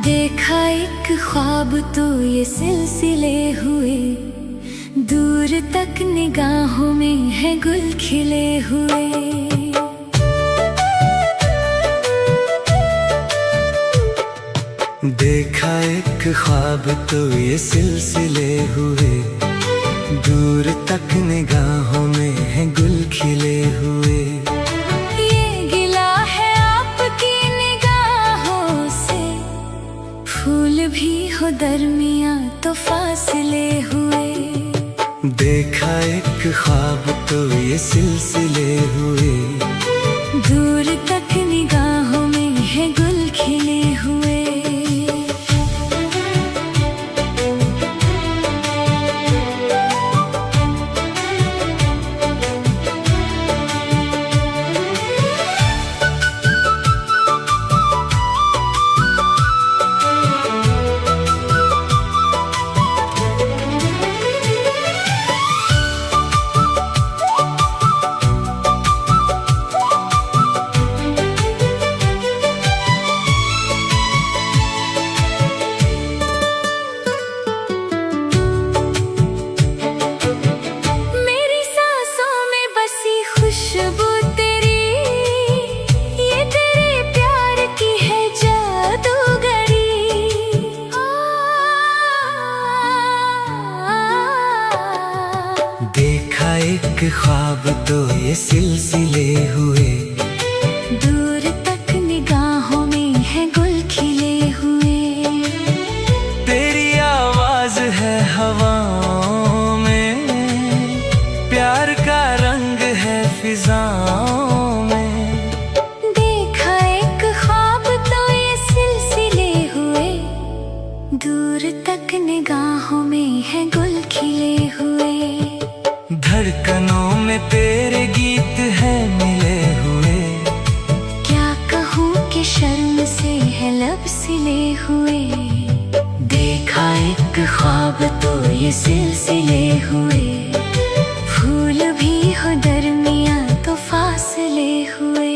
देखा एक ख्वाब तो ये सिलसिले हुए, दूर तक निगाहों में है गुल खिले हुए। देखा एक ख्वाब तो ये सिलसिले हुए, दूर तक निगाहों में है गुल खिले हुए। ये गिला है आपकी निगाहों से, फूल भी हो दरमियां तो फासले हुए। देखा एक ख्वाब तो ये सिलसिले हुए, दूर तक निगाहों में है गुल खिले हुए। खुशबू तेरी, ये तेरे प्यार की है जादूगरी। देखा एक ख्वाब तो ये सिलसिले हुए, दूर तक निगाहों में है गुल खिले हुए। तेरी आवाज है हवाओं में, प्यार का रंग है फिजाओं में। देखा एक ख्वाब तो ये सिलसिले हुए, दूर तक निगाहों में है गुल खिले हुए। धड़कनों में तेरे गीत है मिले हुए, क्या कहूँ कि शर्म से है लब सिले हुए। देखा एक ख्वाब तो ये सिलसिले हुए, फूल भी हो दरमियां तो फासले हुए।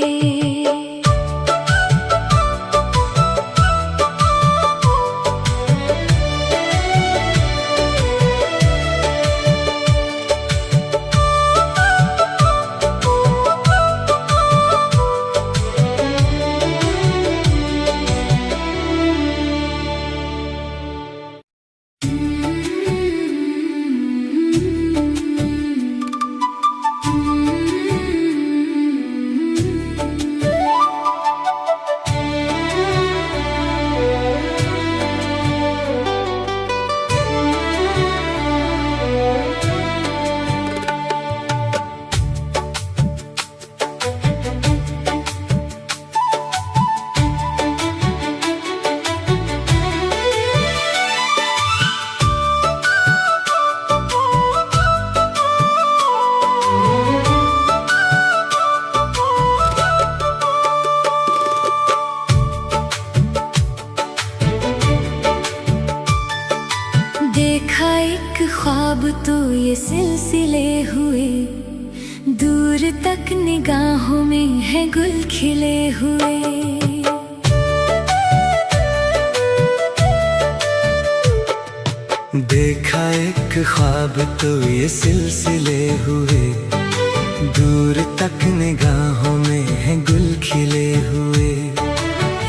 देखा एक ख्वाब तो ये सिलसिले हुए, दूर तक निगाहों में है गुल खिले हुए। देखा एक ख्वाब तो ये सिलसिले हुए, दूर तक निगाहों में है गुल खिले हुए।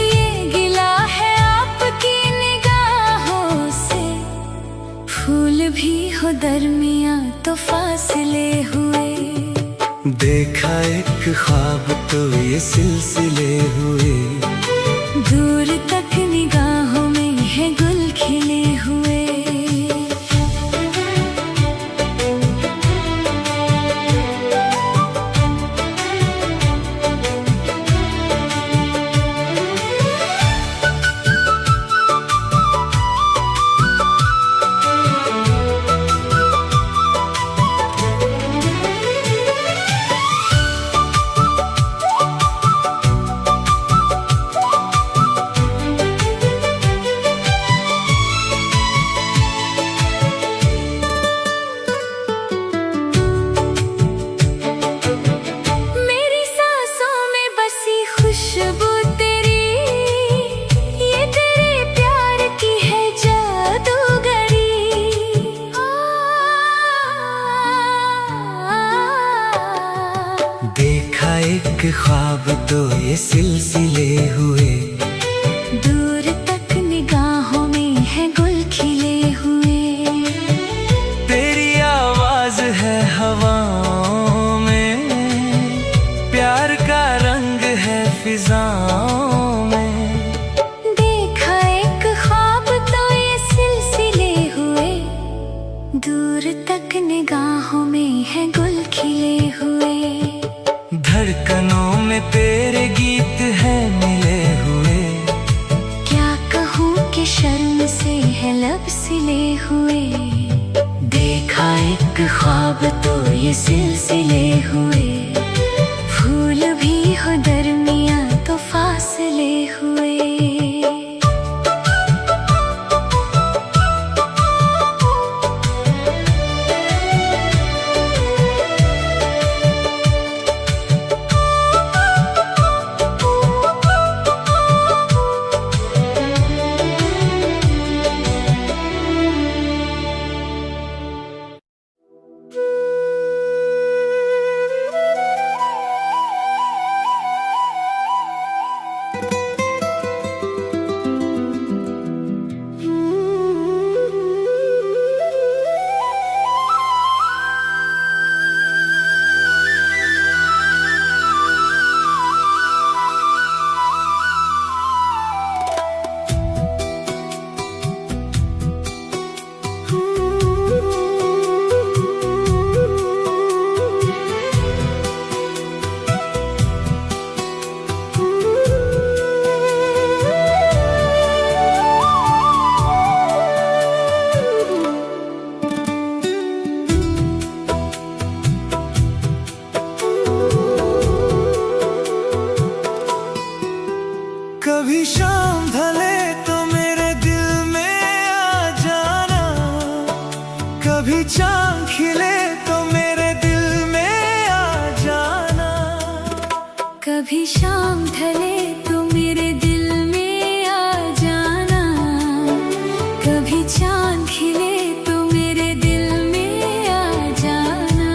ये गिला है आपकी निगाहों से, फूल भी हो दरमियां तो फासले हुए। देखा एक ख्वाब तो ये सिलसिले हुए, दूर तक निगाहों में है गुल खिले हुए। ख्वाब तो ये सिलसिले हुए, दूर तक निगाहों में है गुल खिले हुए। तेरी आवाज है हवाओं में, प्यार का रंग है फिजाओं में। देखा एक ख्वाब तो ये सिलसिले हुए, दूर तक निगाहों में है गुल खिले हुए। धड़कनों में तेरे गीत हैं मिले हुए, क्या कहूँ कि शर्म से है लब सिले हुए। देखा एक ख्वाब तो ये सिलसिले हुए, फूल भी हो दरमिया तो फासले हुए। कभी शाम ढले तो मेरे दिल में आ जाना, कभी चांद खिले तो मेरे दिल में आ जाना। कभी शाम ढले तो मेरे दिल में आ जाना, कभी चांद खिले तो मेरे दिल में आ जाना।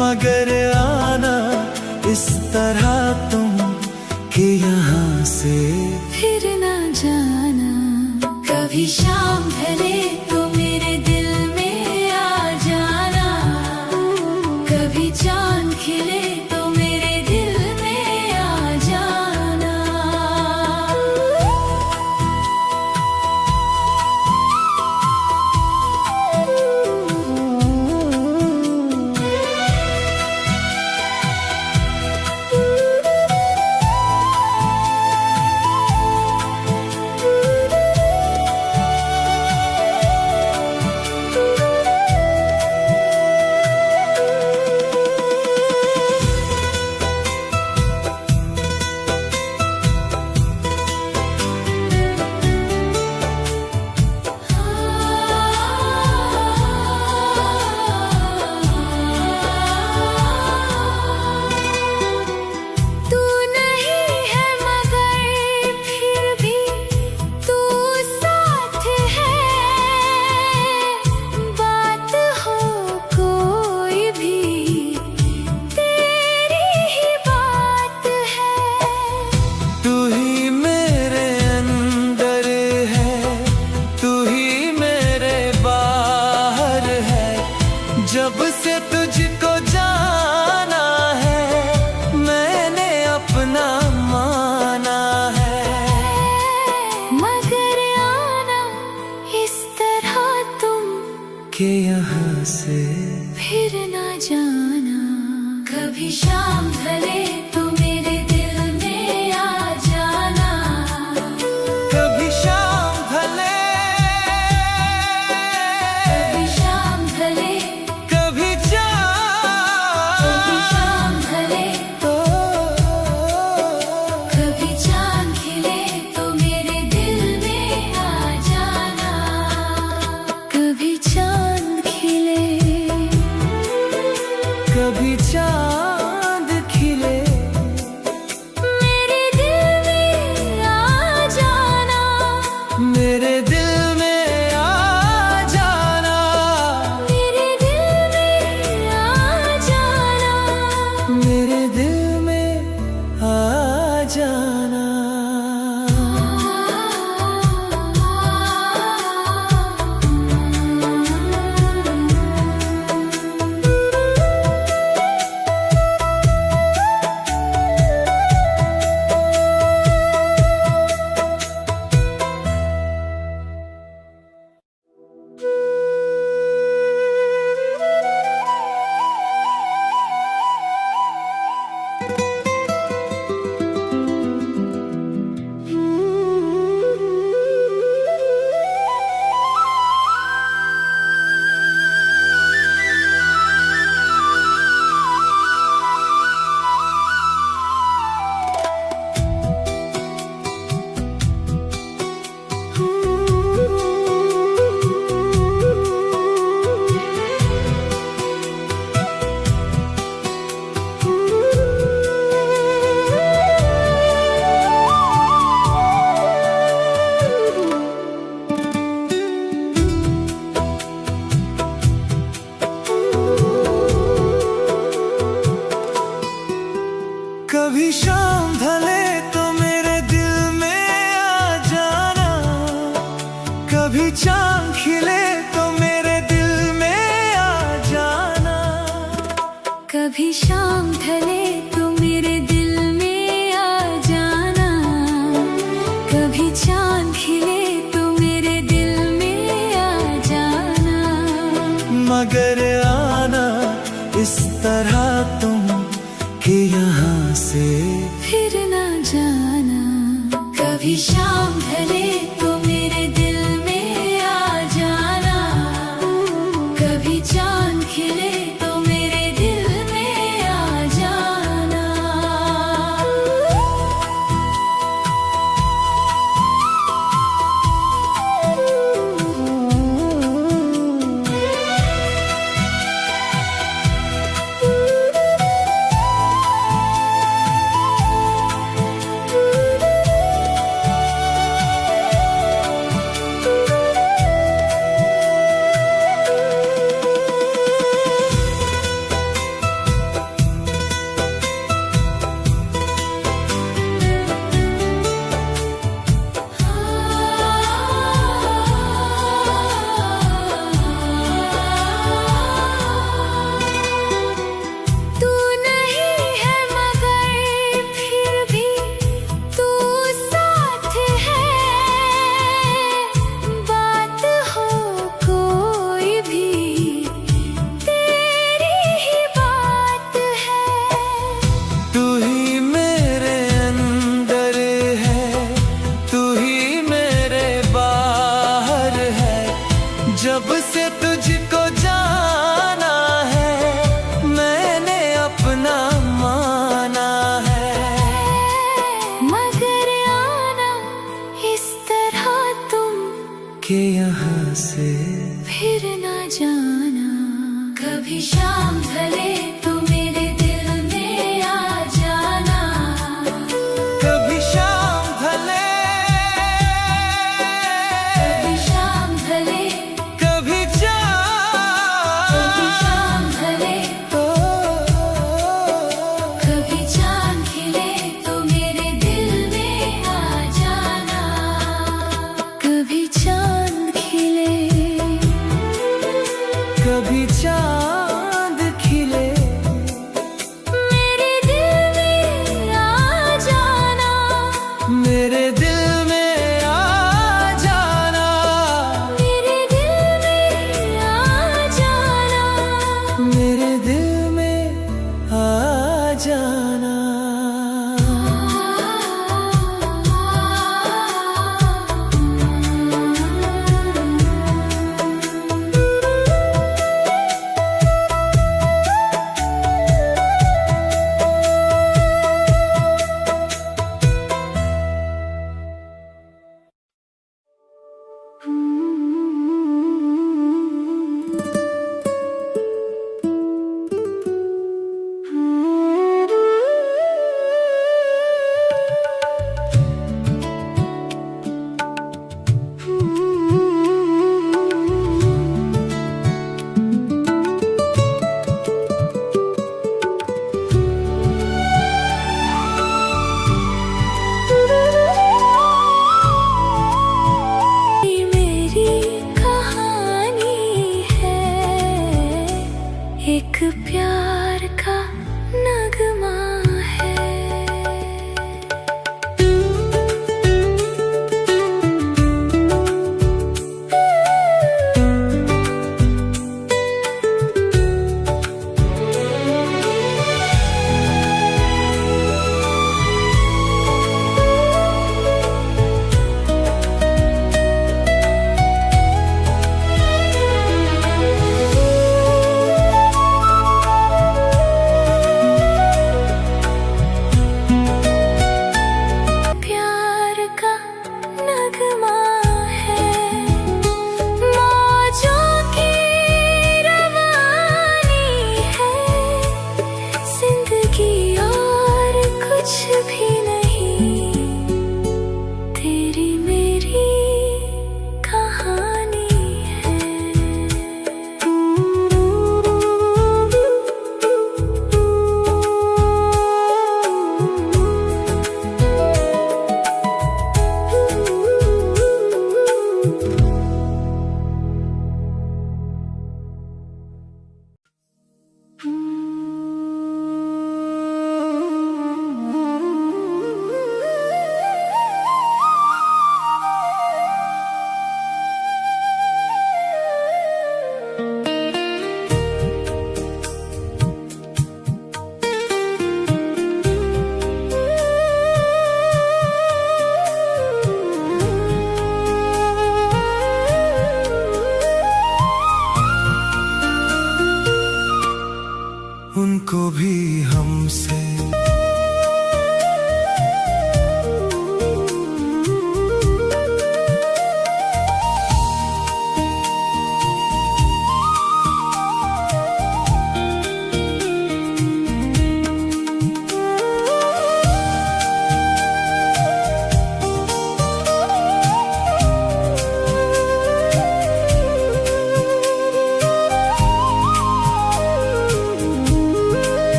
मगर आना इस तरह तुम कि यहाँ से फिर ना जाना। कभी शाम ढले तो मेरे दिल में आ जाना, कभी चांद खिले तो मेरे दिल में आ जाना। जब से तुझको जाना है मैंने अपना माना है। मगर आना इस तरह तुम के यहाँ से फिर ना जाना। कभी शाम ढले तो मेरे दिल में आ जाना, कभी शाम ढले, कभी शाम ढले, कभी कभी शाम ढले तो कभी चांद खिले तो मेरे दिल में आ जाना। कभी चांद खिले, कभी चांद खिले मेरे दिल में आ जाना, मेरे दिल में आ जाना, मेरे दिल में आ जाना, मेरे दिल में कभी चांद खिले तो मेरे दिल में आ जाना, कभी शाम ढले तो मेरे दिल में आ जाना, कभी चांद खिले तो मेरे दिल में आ जाना। मगर आना इस तरह तुम कि यहाँ से फिर ना जाना, कभी शाम ढले तो मेरे दिल में आ जाना, कभी चांद खिले तो मेरे दिल में आ जाना। जब से तुझको जाना है मैंने अपना माना है, मगर आना इस तरह तुम कि यहाँ से फिर ना जाना, कभी शाम ढले तो मेरे दिल में आ जाना, कभी शाम ढले, कभी शाम ढले, कभी शाम ढले, कभी चांद खिले तो मेरे दिल में आ जाना, कभी चांद खिले, कभी चांद खिले मेरे दिल में आ जाना, मेरे दिल में आ जाना, मेरे दिल में आ जाना, मेरे दिल में आ जाना।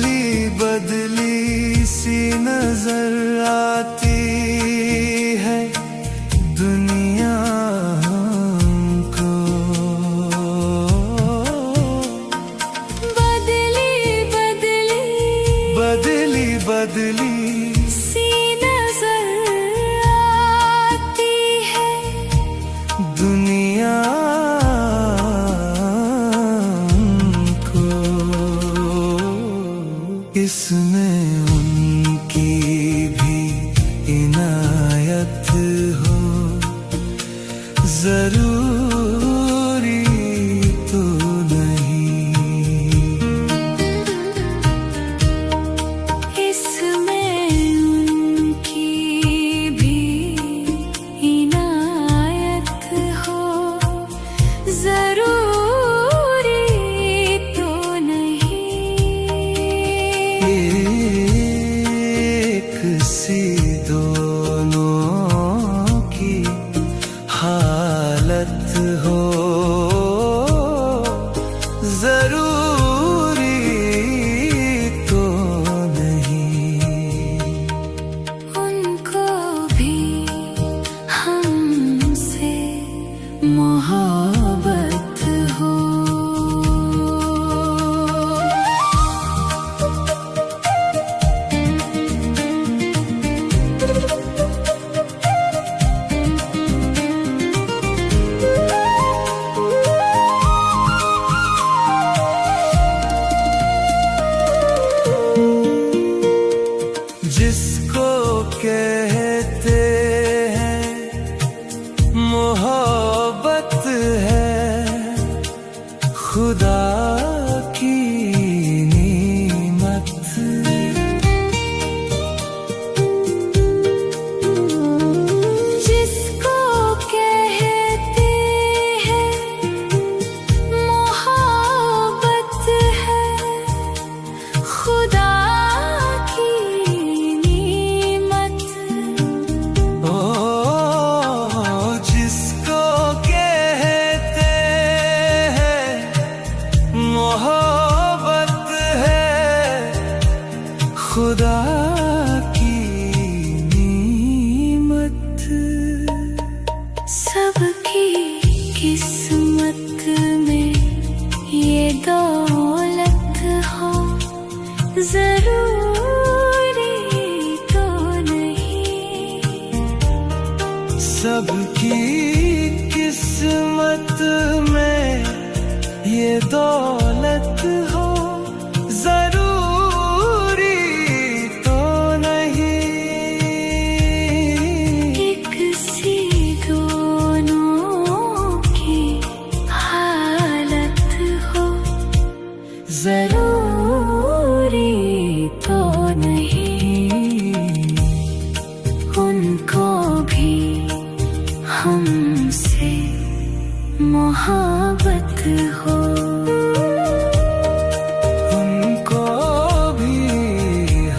बदली बदली सी नजर आती है दुनिया हमको। बदली बदली बदली बदली सी नजर आती है दुनिया हमको। इसमें उनकी भी इनायत हो जरूरी तो नहीं। इसमें उनकी भी इनायत हो जरूरी तो नहीं। एक सी दोनों की हालत हो जरूरी तो नहीं। उनको भी हमसे मोहब्बत हो। जिसको कहते हैं मोहब्बत है खुदा की नीमत। जिसको कहते हैं मोहब्बत है खुदा की नीमत। ओ जिसको कहते हैं मोहब्बत है खुदा की नीमत। सबकी किस्मत में ये दौलत हो जरूरी तो नहीं। सबकी किस्मत में ये दौलत हो जरूरी तो नहीं। एक सी दोनों की हालत हो जरूरी तो नहीं। उनको भी हमसे मोहब्बत हो। उनको भी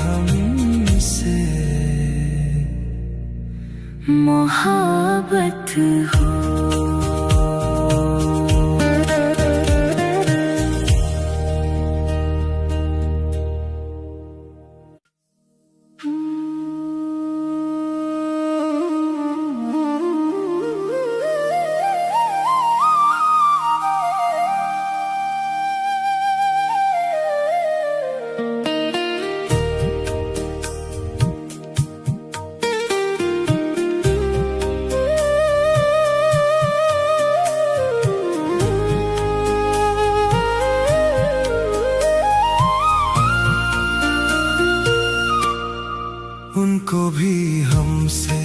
हमसे मोहब्बत हो। उनको भी हमसे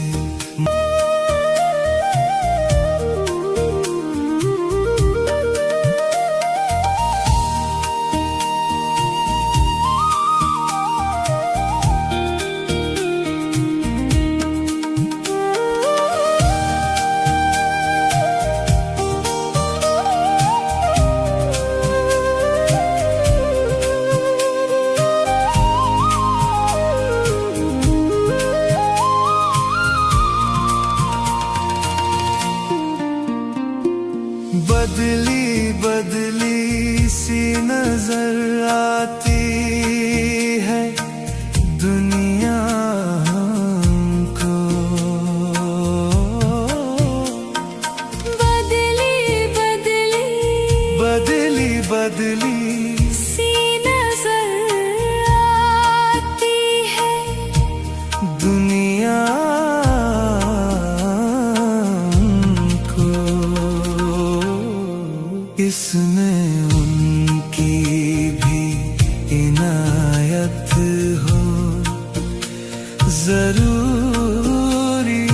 जरूरी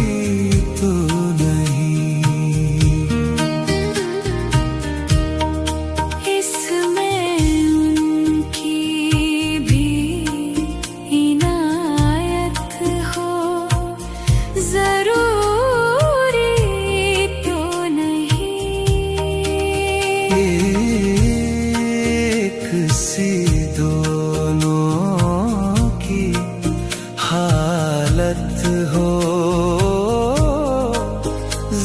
तो नहीं। इसमें उनकी भी इनायत हो, जरूरी तो नहीं। एक सी दोनों की हालत हो,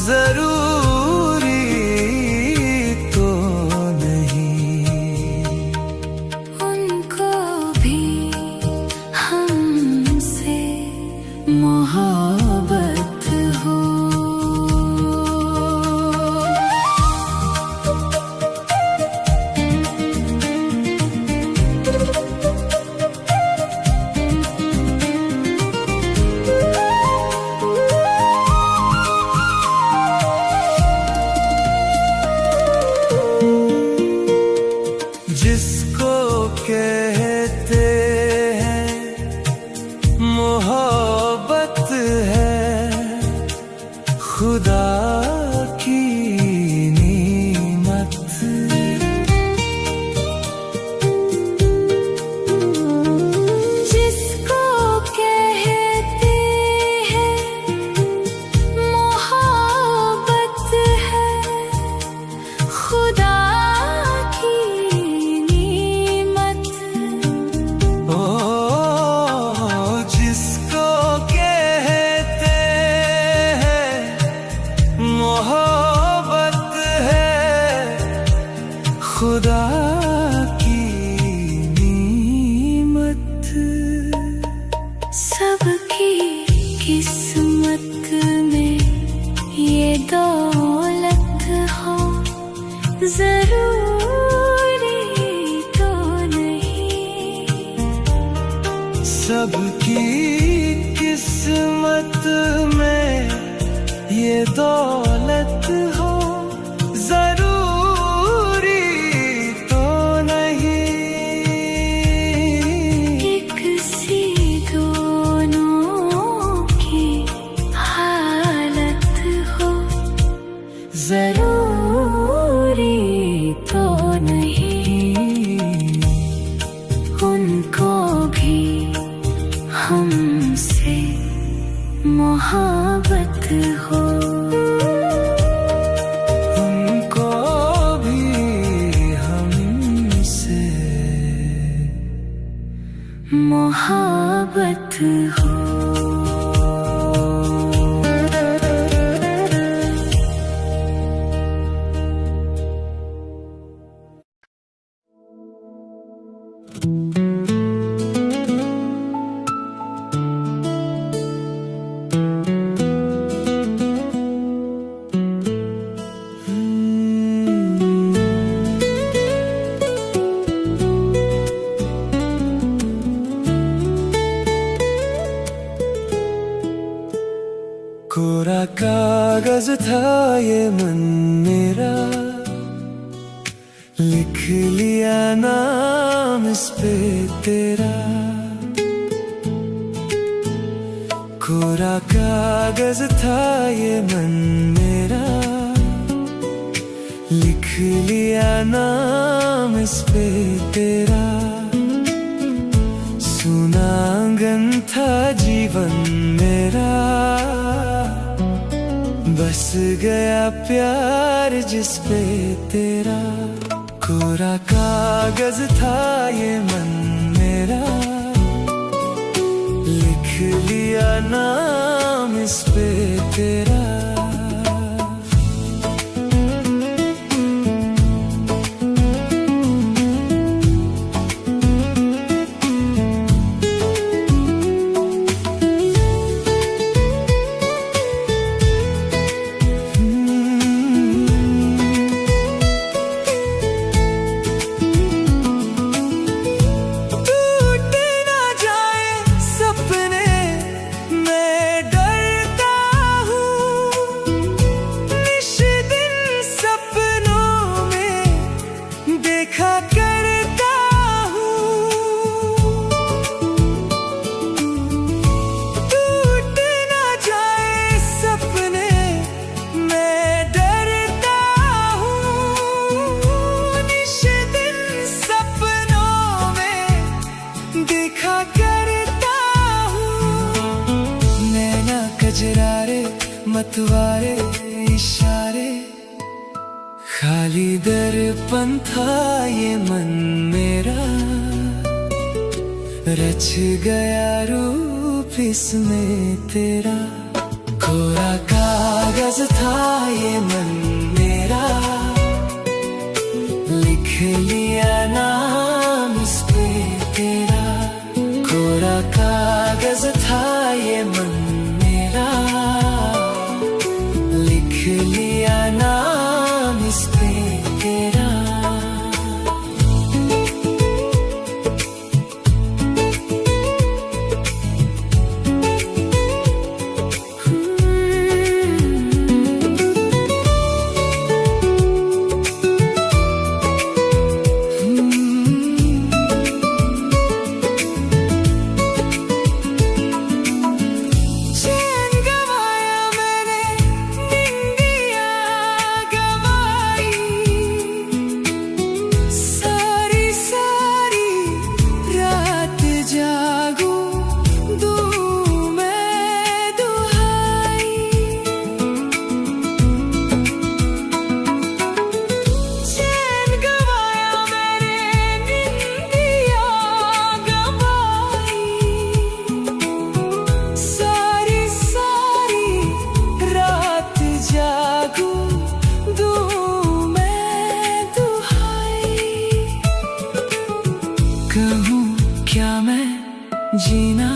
जरूरी तो नहीं। उनको भी हमसे मोहब्बत हो। जिसको कहते हैं मोहब्बत है, खुदा की नेमत। जिसको कहते हैं मोहब्बत है, खुदा की नेमत। ओ जिसको कहते हैं मोहब्बत है, खुदा की नेमत। सबकी किस्मत में ये दौलत हो, जरूरी तो नहीं। सबकी किस्मत में ये दौलत हो, जरूरी तो नहीं। एक सी दोनों की हालत हो, जरूरी तो नहीं। उनको भी हमसे मोहब्बत हो। उनको भी हमसे मोहब्बत हो। कोरा कागज था ये मन मेरा, लिख लिया नाम इस पे तेरा। कोरा कागज था ये मन मेरा, लिख लिया नाम इस पे तेरा। सुना आंगन था जीवन मेरा, बस गया प्यार जिस पे तेरा। कोरा कागज था ये मन मेरा, लिख लिया नाम इस पे तेरा। टूट ना जाए सपने, मैं डरता हूँ। देखा करता हूँ। नैना कजरारे मतवारे इशारे, खाली दर्पण था ये मन मेरा, रच गया रूप इसमें तेरा। कोरा कागज था ये मन मेरा, लिख लिया नाम इस पे तेरा। कोरा कागज था ये मन मेरा, लिख लिया नाम इस पे तेरा। कहूँ क्या मैं जीना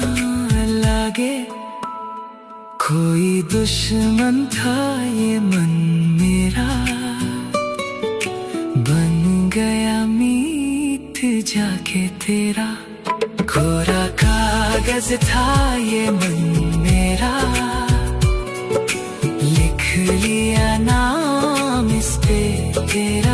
लागे, कोई दुश्मन था ये मन मेरा, बन गया मीत जाके तेरा। कोरा कागज था ये मन मेरा, लिख लिया नाम इस पे तेरा।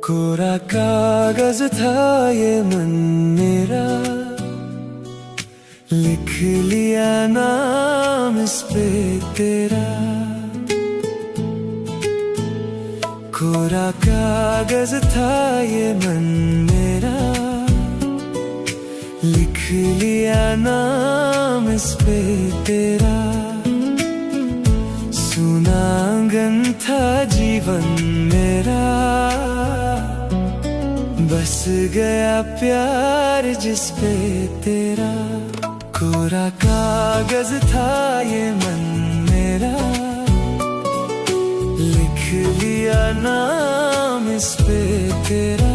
कोरा कागज था ये मन मेरा, लिख लिया नाम इस पे तेरा। कोरा कागज था ये मन मेरा, लिख लिया नाम इस पे तेरा। सुना आंगन था जीवन मेरा, बस गया प्यार जिस पे तेरा। कोरा कागज था ये मन मेरा, लिख लिया नाम इस पे तेरा।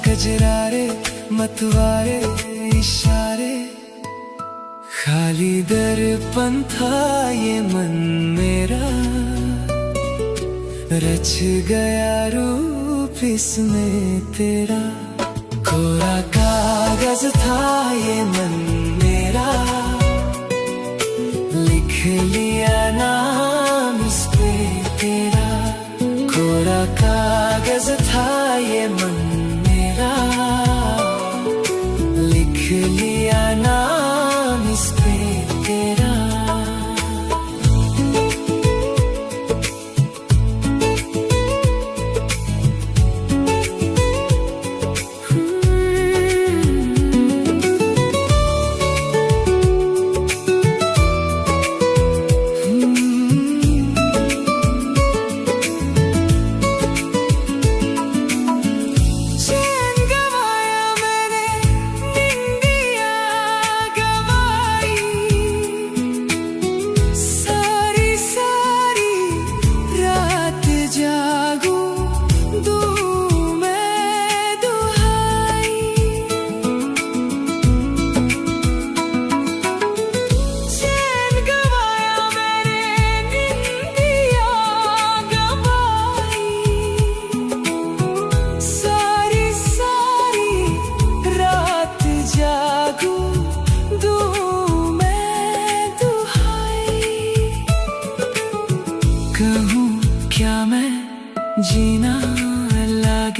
कजरारे मतवारे इशारे, खाली दर्पण था ये मन मेरा, रच गया रूप इसमें तेरा। कोरा कागज था ये मन मेरा, लिख लिया नाम इस पे तेरा। कोरा कागज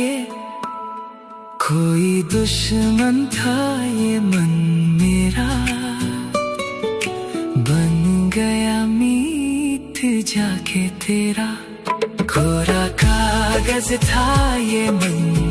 के। कोई दुश्मन था ये मन मेरा, बन गया मीत जाके तेरा। कोरा कागज था ये मन